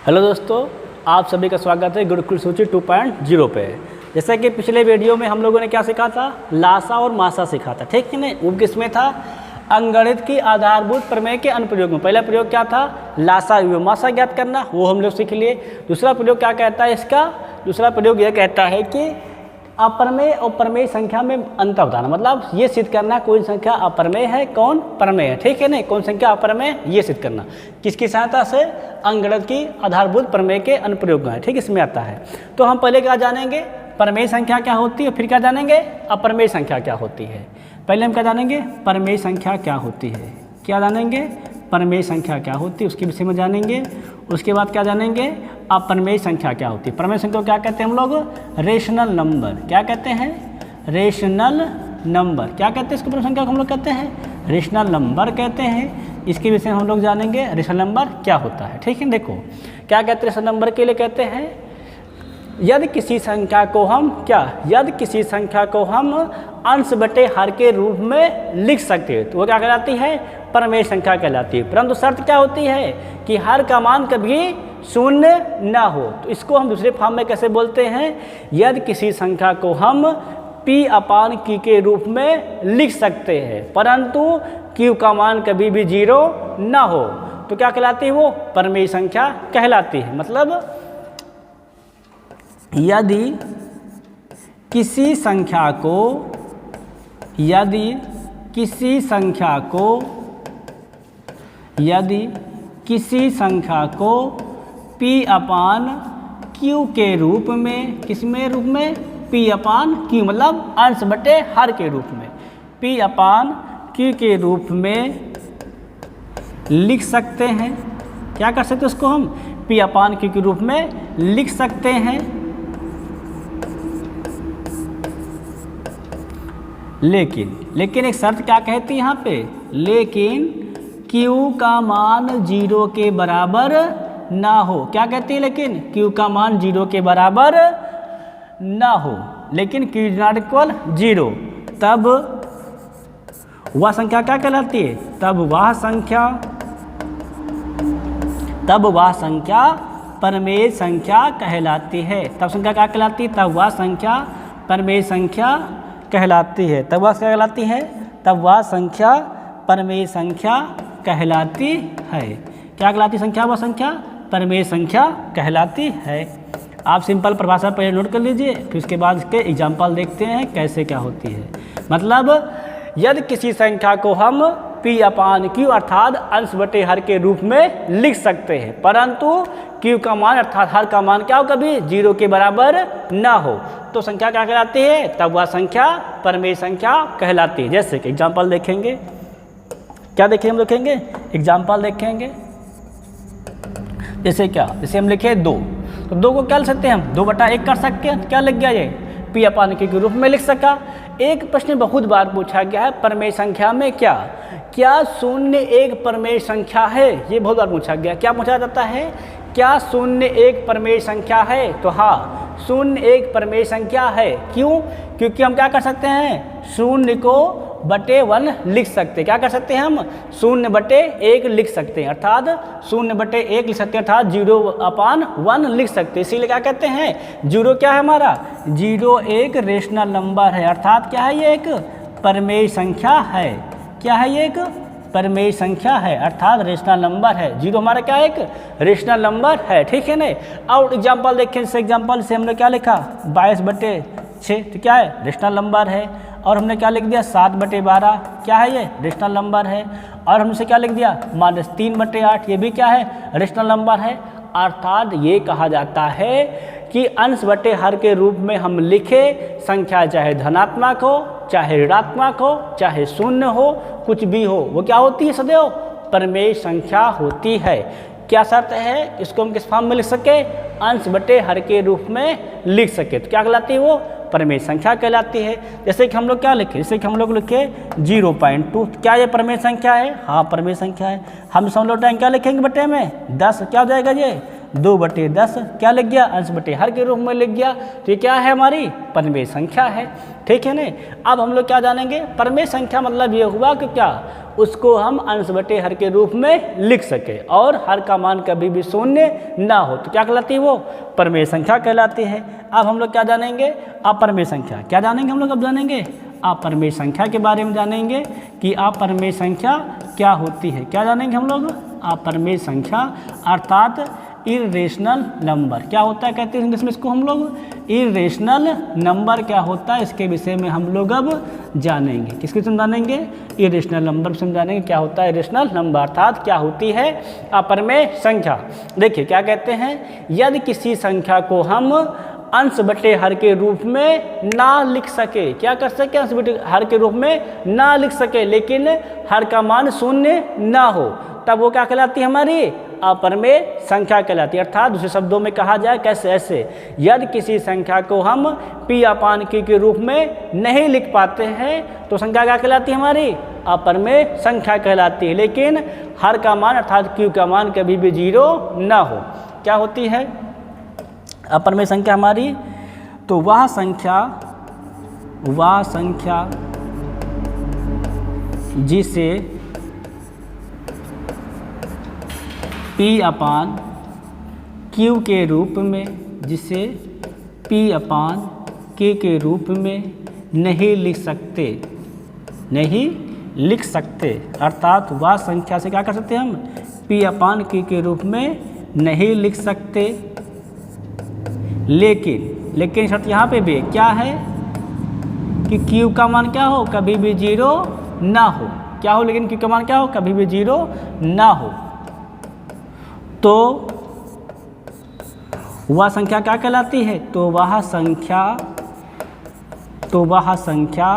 Hello दोस्तों, आप सभी का स्वागत है गुरुकुल सूची 2.0 पे। जैसा कि पिछले वीडियो में हम लोगों ने क्या सीखा था, लासा और मासा सीखा था, ठीक है ना। वो किसमें था, अंकगणित की आधारभूत प्रमेय के अनुप्रयोग में। पहला प्रयोग क्या था, लासा एवं मासा ज्ञात करना, वो हम लोग सीख लिए। दूसरा प्रयोग क्या कहता है इसका, दूसरा प्रयोग यह कहता है कि अप्रमेय और प्रमेय संख्या में अंतर बताना, मतलब ये सिद्ध करना कौन संख्या अप्रमेय है कौन प्रमेय है, ठीक है ना। कौन संख्या अप्रमेय ये सिद्ध करना किसकी सहायता से, अंकगणित की आधारभूत प्रमेय के अनुप्रयोग में, ठीक, इसमें आता है। तो हम पहले क्या जानेंगे, प्रमेय संख्या क्या होती है, फिर क्या जानेंगे अप्रमेय संख्या क्या होती है। पहले हम क्या जानेंगे, प्रमेय संख्या क्या होती है, क्या जानेंगे प्रमेय संख्या क्या होती है, उसके विषय में जानेंगे। उसके बाद क्या जानेंगे, अप्रमेय संख्या क्या होती है। प्रमेय संख्या को क्या कहते हैं हम लोग, रेशनल नंबर। क्या कहते हैं, रेशनल नंबर। क्या कहते हैं इसको, प्रमेय संख्या को हम लोग कहते हैं रेशनल नंबर कहते हैं। इसके विषय में हम लोग जानेंगे रेशनल नंबर क्या होता है, ठीक है। देखो क्या कहते हैं, रेशनल नंबर के लिए कहते हैं यदि किसी संख्या को हम यदि किसी संख्या को हम अंश बटे हर के रूप में लिख सकते हैं तो वो क्या कहलाती है, प्रमेय संख्या कहलाती है। परंतु शर्त क्या होती है कि हर का मान कभी शून्य ना हो। तो इसको हम दूसरे फॉर्म में कैसे बोलते हैं, यदि किसी संख्या को हम P/Q के रूप में लिख सकते हैं परंतु Q का मान कभी भी 0 ना हो तो क्या कहलाती है, वो प्रमेय संख्या कहलाती है। मतलब यदि किसी संख्या को P/Q के रूप में, किसमें रूप में, P/Q मतलब अंश बटे हर के रूप में, P/Q के रूप में लिख सकते हैं। क्या कर सकते हैं उसको हम P/Q के रूप में लिख सकते हैं। लेकिन एक शर्त क्या कहती है यहाँ पे, लेकिन Q का मान 0 के बराबर ना हो। क्या कहती है, लेकिन Q का मान 0 के बराबर ना हो, लेकिन Q ≠ 0, तब वह संख्या क्या कहलाती है, तब वह संख्या प्रमेय संख्या कहलाती है। तब संख्या क्या कहलाती है, तब वह संख्या प्रमेय संख्या कहलाती है। तब वह क्या कहलाती है, तब वह संख्या प्रमेय संख्या कहलाती है। क्या कहलाती संख्या, वह संख्या प्रमेय संख्या कहलाती है। आप सिंपल परिभाषा पहले नोट कर लीजिए, फिर उसके बाद इसके एग्जाम्पल देखते हैं कैसे क्या होती है। मतलब यदि किसी संख्या को हम P/Q अर्थात अंश बटे हर के रूप में लिख सकते हैं परंतु Q का मान अर्थात हर का मान क्या हो, कभी 0 के बराबर ना हो तो संख्या क्या कहलाती है, तब वह संख्या प्रमेय संख्या कहलाती है। जैसे कि एग्जाम्पल देखेंगे, क्या देखेंगे, हम देखेंगे एग्जाम्पल देखेंगे। जैसे जैसे हम लिखे 2, तो 2 को क्या लिख सकते हैं हम, 2/1 कर सकते हैं। क्या लग गया, ये P/Q के रूप में लिख सका। एक प्रश्न बहुत बार पूछा गया है, प्रमेय संख्या में क्या 0 एक प्रमेय संख्या है, ये बहुत बार पूछा गया। क्या पूछा जाता है, क्या 0 एक प्रमेय संख्या है, तो हाँ 0 एक प्रमेय संख्या है। क्यों, क्योंकि हम क्या कर सकते हैं, 0 को बटे 1 लिख सकते हैं। क्या कर सकते हैं हम, 0/1 लिख सकते हैं, अर्थात 0/1 लिख सकते हैं, अर्थात 0/1 लिख सकते हैं। इसीलिए क्या कहते हैं, 0 क्या है हमारा, 0 एक रेशनल नंबर है, अर्थात क्या है, ये एक प्रमेय संख्या है। क्या है, ये एक प्रमेय संख्या है अर्थात रेशनल नंबर है। 0 हमारा क्या है, एक रेशनल नंबर है, ठीक है ना। और एग्जाम्पल देखें, इस एग्जाम्पल से हमने क्या लिखा, 22/6, तो क्या है, रेशनल नंबर है। और हमने क्या लिख दिया, 7/12, क्या है, ये रेशनल नंबर है। और हमसे क्या लिख दिया, -3/8, ये भी क्या है, रेशनल नंबर है। अर्थात ये कहा जाता है कि अंश बटे हर के रूप में हम लिखे संख्या चाहे धनात्मक हो, चाहे ऋणात्मक हो, चाहे शून्य हो, कुछ भी हो, वो क्या होती है, सदैव प्रमेय संख्या होती है। क्या शर्त है, इसको हम किस फॉर्म में लिख सके, अंश बटे हर के रूप में लिख सके, तो क्या कहलाती है, वो प्रमेय संख्या कहलाती है। जैसे कि हम लोग क्या लिखे, जैसे कि हम लोग लिखे 0.2, क्या ये प्रमेय संख्या है, हाँ प्रमेय संख्या है। हम लोग टाइम क्या लिखेंगे बटे में 10, क्या हो जाएगा, ये 2/10 क्या लिख गया, अंश बटे हर के रूप में लिख गया। तो ये क्या है, हमारी परिमेय संख्या है, ठीक है ना। अब हम लोग क्या जानेंगे, परिमेय संख्या मतलब ये हुआ कि क्या उसको हम अंश बटे हर के रूप में लिख सके और हर का मान कभी भी शून्य ना हो, तो क्या कहलाती है, वो परिमेय संख्या कहलाती है। अब हम लोग क्या जानेंगे, अपरिमेय संख्या। क्या जानेंगे हम लोग, अब जानेंगे अपरिमेय संख्या के बारे में जानेंगे कि अपरिमेय संख्या क्या होती है। क्या जानेंगे हम लोग, अपरिमेय संख्या अर्थात इरेशनल नंबर क्या होता है, कहते हैं इंग्लिश में इसको हम लोग इरेशनल नंबर क्या होता है, इसके विषय में हम लोग अब जानेंगे। किसके विषय में जानेंगे, इरेशनल नंबर विषय में जानेंगे। क्या होता है इरेशनल नंबर अर्थात क्या होती है अपरिमेय संख्या। देखिए क्या कहते हैं, यदि किसी संख्या को हम अंश बटे हर के रूप में ना लिख सके, क्या कर सके, अंश बटे हर के रूप में ना लिख सके, लेकिन हर का मान शून्य ना हो, तब वो क्या कहलाती है, हमारी अपरिमेय संख्या कहलाती है। अर्थात दूसरे शब्दों में कहा जाए कैसे, ऐसे यदि किसी संख्या को हम p/q के रूप में नहीं लिख पाते हैं तो संख्या क्या कहलाती है, हमारी अपरिमेय संख्या कहलाती है, लेकिन हर का मान अर्थात q का मान कभी भी 0 ना हो। क्या होती है अपरिमेय संख्या हमारी, तो वह संख्या जिसे p/q के रूप में, जिसे p/k के रूप में नहीं लिख सकते, अर्थात वह संख्या से क्या कर सकते हैं हम, p/q के रूप में नहीं लिख सकते, लेकिन शर्त यहाँ पे भी क्या है कि q का मान क्या हो, कभी भी 0 ना हो। क्या हो, लेकिन q का मान क्या हो, कभी भी 0 ना हो, तो वह संख्या क्या कहलाती है, तो वह संख्या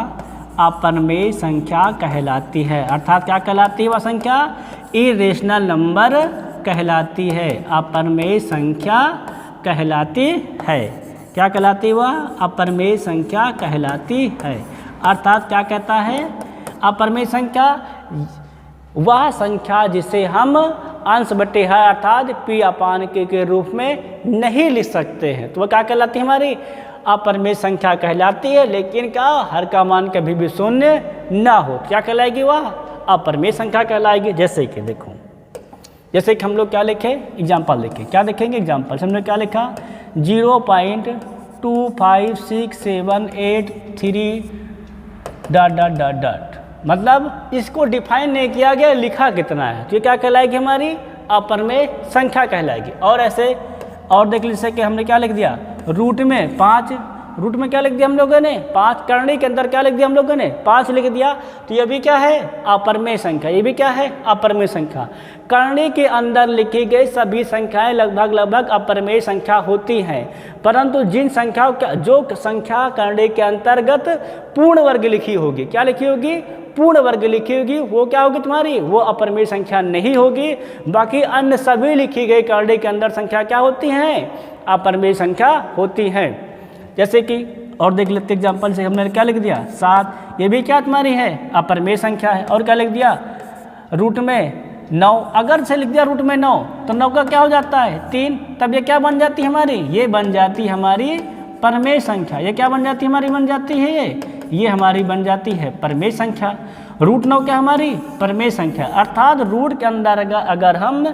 अपरिमेय संख्या कहलाती है। अर्थात क्या कहलाती है वह संख्या, इरेशनल नंबर कहलाती है, अपरिमेय संख्या कहलाती है। क्या कहलाती है वह, अपरिमेय संख्या कहलाती है। अर्थात क्या कहता है, अपरिमेय संख्या वह संख्या जिसे हम अंश बटे हर अर्थात p/k के रूप में नहीं लिख सकते हैं, तो वह क्या कहलाती है, हमारी अपरिमेय संख्या कहलाती है, लेकिन क्या हर का मान कभी भी शून्य ना हो, क्या कहलाएगी, वह अपरिमेय संख्या कहलाएगी। जैसे कि देखो, जैसे कि हम लोग क्या लिखे, एग्जाम्पल लिखे, क्या देखेंगे एग्जाम्पल, हमने क्या लिखा 0.25678 मतलब इसको डिफाइन नहीं किया गया, लिखा कितना है, तो ये क्या कहलाएगी, हमारी अपरिमेय संख्या कहलाएगी। और ऐसे और देख लीजिए कि हमने क्या लिख दिया, रूट में 5, रूट में क्या लिख दिया हम लोगों ने 5, करणी के अंदर क्या लिख दिया हम लोगों ने 5 लिख दिया, तो ये भी क्या है अपरिमेय संख्या, ये भी क्या है अपरिमेय संख्या। करणी के अंदर लिखी गई सभी संख्याएं लगभग अपरिमेय संख्या होती हैं, परंतु जिन संख्याओं का जो संख्या करणी के अंतर्गत पूर्ण वर्ग लिखी होगी, क्या लिखी होगी, पूर्ण वर्ग लिखी होगी, वो क्या होगी तुम्हारी, वो अपरिमेय संख्या नहीं होगी। बाकी अन्य सभी लिखी गई करणी के अंदर संख्या क्या होती हैं, अपरिमेय संख्या होती हैं। जैसे कि और देख लेते एग्जाम्पल से, हमने क्या लिख दिया 7, ये भी क्या तुम्हारी है अपरिमेय संख्या है। और क्या लिख दिया रूट में 9, अगर से लिख दिया रूट में 9 तो 9 का क्या हो जाता है 3, तब ये क्या बन जाती है हमारी, ये बन जाती है हमारी परिमेय संख्या। ये क्या बन जाती है हमारी, बन जाती है ये हमारी बन जाती है परिमेय संख्या। रूट 9 क्या हमारी परिमेय संख्या, अर्थात रूट के अंदर अगर हम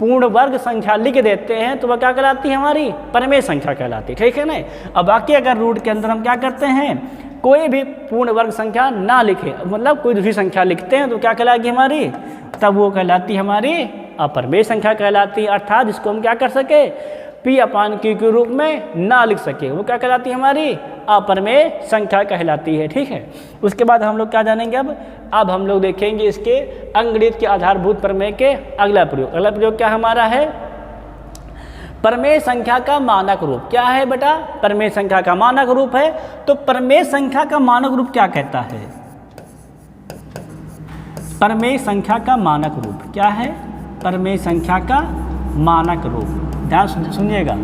पूर्ण वर्ग संख्या लिख देते हैं तो वह क्या कहलाती है, हमारी परिमेय संख्या कहलाती है, ठीक है ना। अब बाकी अगर रूट के अंदर हम क्या करते हैं, कोई भी पूर्ण वर्ग संख्या ना लिखे, मतलब कोई दूसरी संख्या लिखते हैं तो क्या कहलाएगी हमारी, तब वो कहलाती है हमारी अपरिमेय संख्या कहलाती है। अर्थात जिसको हम क्या कर सके p/q के रूप में ना लिख सके, वो क्या कहलाती है हमारी अपरिमेय संख्या कहलाती है, ठीक है। उसके बाद हम लोग क्या जानेंगे, अब हम लोग देखेंगे इसके अंकगणित के आधारभूत प्रमेय के अगला प्रयोग। अगला प्रयोग क्या हमारा है, परिमेय संख्या का मानक रूप। क्या है बेटा, परिमेय संख्या का मानक रूप है। तो परिमेय संख्या का मानक रूप क्या कहता है, परिमेय संख्या का मानक रूप क्या है, परिमेय संख्या का मानक रूप, ध्यान सुनिएगा,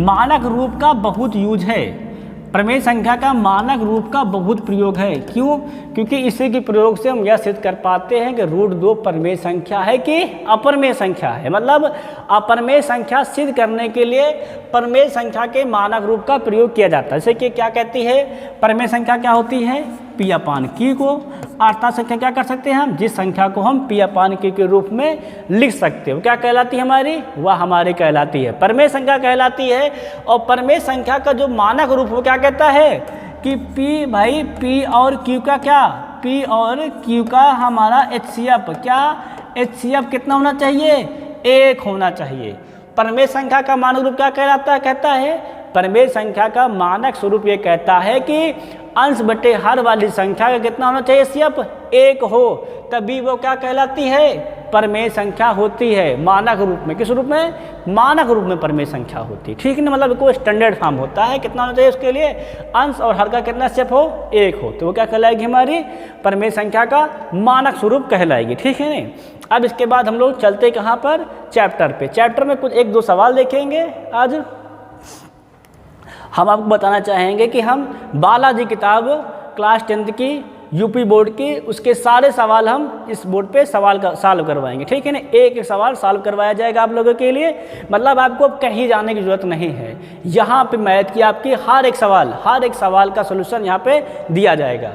मानक रूप का बहुत यूज है। प्रमेय संख्या का मानक रूप का बहुत प्रयोग है। क्यों? क्योंकि इसी के प्रयोग से हम यह सिद्ध कर पाते हैं कि √2 प्रमेय संख्या है कि अपरमेय संख्या है। मतलब अपरमेय संख्या सिद्ध करने के लिए प्रमेय संख्या के मानक रूप का प्रयोग किया जाता है। जैसे कि क्या कहती है प्रमेय संख्या, क्या होती है P/Q को। अर्थात संख्या क्या कर सकते हैं हम, जिस संख्या को हम P/Q के रूप में लिख सकते हो क्या कहलाती है हमारी, वह हमारी कहलाती है प्रमेय संख्या कहलाती है। और प्रमेय संख्या का जो मानक रूप वो क्या कहता है कि P और Q का क्या, P और Q का हमारा HCF, क्या HCF कितना होना चाहिए, 1 होना चाहिए। प्रमेय संख्या का मानक रूप क्या कहलाता है, कहता है प्रमेय संख्या का मानक स्वरूप ये कहता है कि अंश बटे हर वाली संख्या का कितना होना चाहिए, HCF 1 हो, तभी वो क्या कहलाती है, प्रमेय संख्या होती है। मानक रूप में, किस रूप में, मानक रूप में प्रमेय संख्या होती है। ठीक है ना, मतलब कोई स्टैंडर्ड फॉर्म होता है, कितना होना चाहिए उसके लिए, अंश और हर का कितना HCF हो, 1 हो, तो वो क्या कहलाएगी हमारी प्रमेय संख्या का मानक स्वरूप कहलाएगी। ठीक है ना। अब इसके बाद हम लोग चलते कहाँ पर, चैप्टर पे। चैप्टर में कुछ 1-2 सवाल देखेंगे। आज हम आपको बताना चाहेंगे कि हम बालाजी किताब क्लास 10th की यूपी बोर्ड की, उसके सारे सवाल हम इस बोर्ड पे सॉल्व करवाएंगे। ठीक है ना, एक सवाल सॉल्व करवाया जाएगा आप लोगों के लिए। मतलब आपको कहीं जाने की ज़रूरत नहीं है, यहाँ पे मैथ की आपकी हर एक सवाल का सलूशन यहाँ पे दिया जाएगा।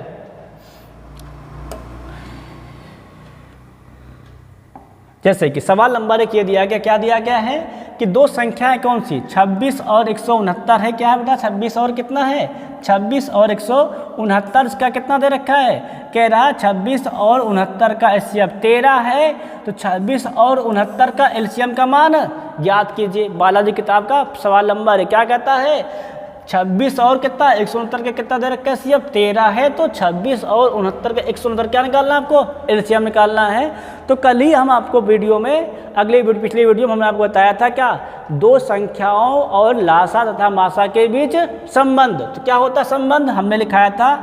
जैसे कि सवाल नंबर 1 ये दिया गया, क्या दिया गया है कि दो संख्याएं कौन सी, 26 और 169 है। क्या है बेटा, 26 और कितना है, 26 और 169, इसका कितना दे रखा है, कह रहा है 26 और 69 का HCF 13 है। तो 26 और 69 का LCM का मान ज्ञात कीजिए। बालाजी किताब का सवाल नंबर है, क्या कहता है 26 और कितना 169 का कितना दे रखा है HCF 13 है। तो 26 और 69 का 169 क्या निकालना है आपको, LCM निकालना है। तो कल ही हम आपको वीडियो में, पिछले वीडियो में हमने आपको बताया था क्या, दो संख्याओं और लासा तथा मासा के बीच संबंध। तो क्या होता है संबंध, हमने लिखाया था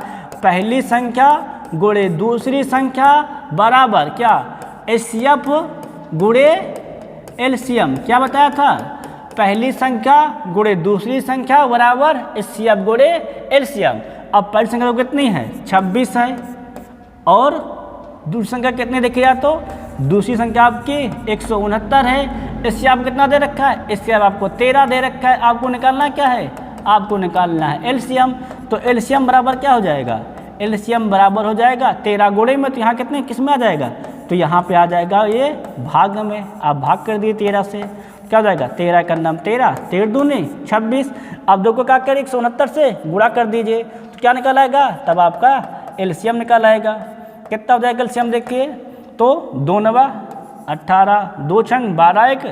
पहली संख्या गुणे दूसरी संख्या बराबर क्या, HCF गुणे LCM। क्या बताया था, पहली संख्या गुणे दूसरी संख्या बराबर HCF गुणे LCM। अब पहली संख्या तो कितनी है 26 है, और दूसरी संख्या कितनी देखिए, तो दूसरी संख्या आपकी 169 है। HCF कितना दे रखा है, HCF आपको 13 दे रखा है। आपको निकालना क्या है, आपको निकालना है LCM। तो LCM बराबर क्या हो जाएगा, LCM बराबर हो जाएगा 13 गुणे में, तो यहाँ कितने किस में आ जाएगा, तो यहाँ पे आ जाएगा ये भाग में। आप भाग कर दिए 13 से, क्या हो जाएगा 13 का नाम 13, 13 दूनी 26। अब दो को क्या करें 169 से गुणा कर दीजिए, तो क्या निकल आएगा, तब आपका LCM निकल आएगा। कितना हो जाएगा LCM देखिए, तो 2 9 18, 2 6 12 1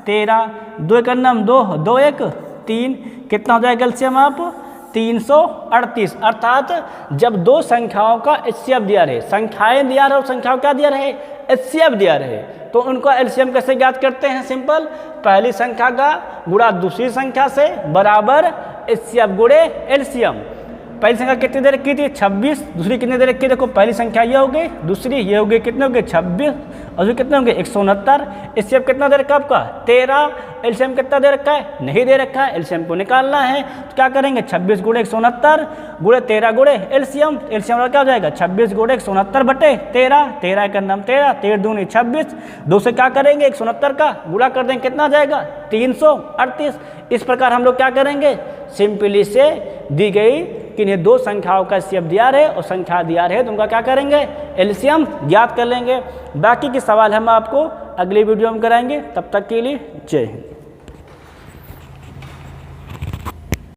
13, 2 का नाम 2, 2 1 3, कितना हो जाएगा LCM आप 338। अर्थात जब दो संख्याओं का HCF दिया रहे, संख्याएं दिया रहे और संख्याओं क्या दिया रहे, HCF दिया रहे, तो उनका LCM कैसे ज्ञात करते हैं, सिंपल, पहली संख्या का गुणा दूसरी संख्या से बराबर HCF गुणे LCM। पहली संख्या कितनी दे रखी थी 26, दूसरी कितनी दे रखी, देखो पहली संख्या ये हो गई, दूसरी ये हो गई, कितने हो गए 26, और दूसरी कितने हो गए 169। HCF कितना दे रखा है आपका 13, LCM कितना दे रखा है, नहीं दे रखा है, LCM को निकालना है। तो क्या करेंगे 26 गुणे 169 गुणे 13 गुणे LCM, LCM क्या हो जाएगा 26 गुणे 169 बटे 13, 13 का नाम 13, 13 दूनी 26, 2 से क्या करेंगे 169 का गुणा कर देंगे, कितना जाएगा 338। इस प्रकार हम लोग क्या करेंगे, सिंपली से दी गई कि ये दो संख्याओं का HCF दिया रहे और संख्या दिया रहे, तो उनका क्या करेंगे LCM ज्ञात कर लेंगे। बाकी के सवाल हम आपको अगली वीडियो में कराएंगे। तब तक के लिए जय हिंद।